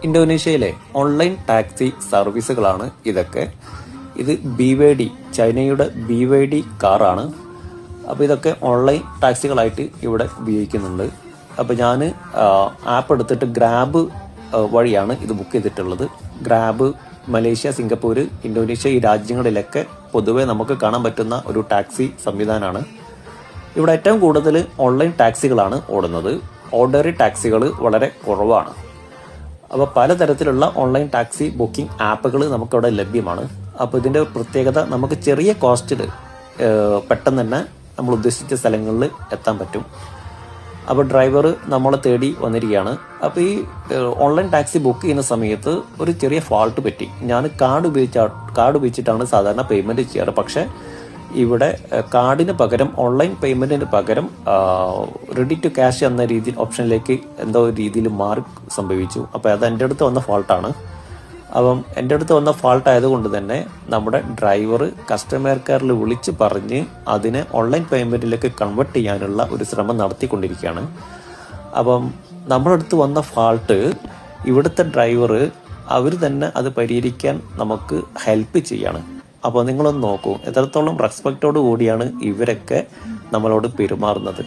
ഇന്തോനേഷ്യയിലെ online taxi സർവീസുകളാണ് ഇതൊക്കെ. ഇത് BYD, ചൈനയുടെ BYD കാറാണ്. അപ്പോൾ ഇതൊക്കെ ഓൺലൈൻ ടാക്സികളായിട്ട് ഇവിടെ ഉപയോഗിക്കുന്നുണ്ട്. അപ്പോൾ ഞാൻ ആപ്പ് എടുത്തിട്ട് ഗ്രാബ് വഴിയാണ് ഇത് ബുക്ക് ചെയ്തിട്ടുള്ളത്. ഗ്രാബ് മലേഷ്യ, സിംഗപ്പൂർ, ഇന്തോനേഷ്യ ഈ രാജ്യങ്ങളിലൊക്കെ പൊതുവെ നമുക്ക് കാണാൻ പറ്റുന്ന ഒരു ടാക്സി സംവിധാനമാണ്. ഇവിടെ ഏറ്റവും കൂടുതൽ ഓൺലൈൻ ടാക്സികളാണ് ഓടുന്നത്. ഓർഡിനറി ടാക്സികൾ വളരെ കുറവാണ്. അപ്പോൾ പലതരത്തിലുള്ള ഓൺലൈൻ ടാക്സി ബുക്കിംഗ് ആപ്പുകൾ നമുക്കവിടെ ലഭ്യമാണ്. അപ്പോൾ ഇതിൻ്റെ പ്രത്യേകത, നമുക്ക് ചെറിയ കോസ്റ്റിൽ പെട്ടെന്ന് തന്നെ നമ്മൾ ഉദ്ദേശിച്ച സ്ഥലങ്ങളിൽ എത്താൻ പറ്റും. അപ്പോൾ ഡ്രൈവർ നമ്മളെ തേടി വന്നിരിക്കുകയാണ്. അപ്പോൾ ഈ ഓൺലൈൻ ടാക്സി ബുക്ക് ചെയ്യുന്ന സമയത്ത് ഒരു ചെറിയ ഫാൾട്ട് പറ്റി. ഞാൻ കാർഡ് ഉപയോഗിച്ചിട്ടാണ് സാധാരണ പേയ്മെൻറ്റ് ചെയ്യാറ്. പക്ഷേ ഇവിടെ കാർഡിന് പകരം, ഓൺലൈൻ പേയ്മെൻറ്റിന് പകരം റെഡി ടു ക്യാഷ് എന്ന രീതിയിൽ ഓപ്ഷനിലേക്ക് എന്തോ രീതിയിൽ മാറി സംഭവിച്ചു. അപ്പോൾ അത് എൻ്റെ അടുത്ത് വന്ന ഫാൾട്ടാണ്. അപ്പം എൻ്റെ അടുത്ത് വന്ന ഫാൾട്ട് ആയതുകൊണ്ട് തന്നെ നമ്മുടെ ഡ്രൈവർ കസ്റ്റമർ കെയറിൽ വിളിച്ച് പറഞ്ഞ് അതിനെ ഓൺലൈൻ പേയ്മെൻറ്റിലേക്ക് കൺവേർട്ട് ചെയ്യാനുള്ള ഒരു ശ്രമം നടത്തിക്കൊണ്ടിരിക്കുകയാണ്. അപ്പം നമ്മുടെ അടുത്ത് വന്ന ഫാൾട്ട് ഇവിടുത്തെ ഡ്രൈവർ അവർ തന്നെ അത് പരിഹരിക്കാൻ നമുക്ക് ഹെൽപ്പ് ചെയ്യാണ്. അപ്പോൾ നിങ്ങളൊന്ന് നോക്കൂ, എത്രത്തോളം റെസ്പെക്റ്റോട് കൂടിയാണ് ഇവരൊക്കെ നമ്മളോട് പെരുമാറുന്നത്.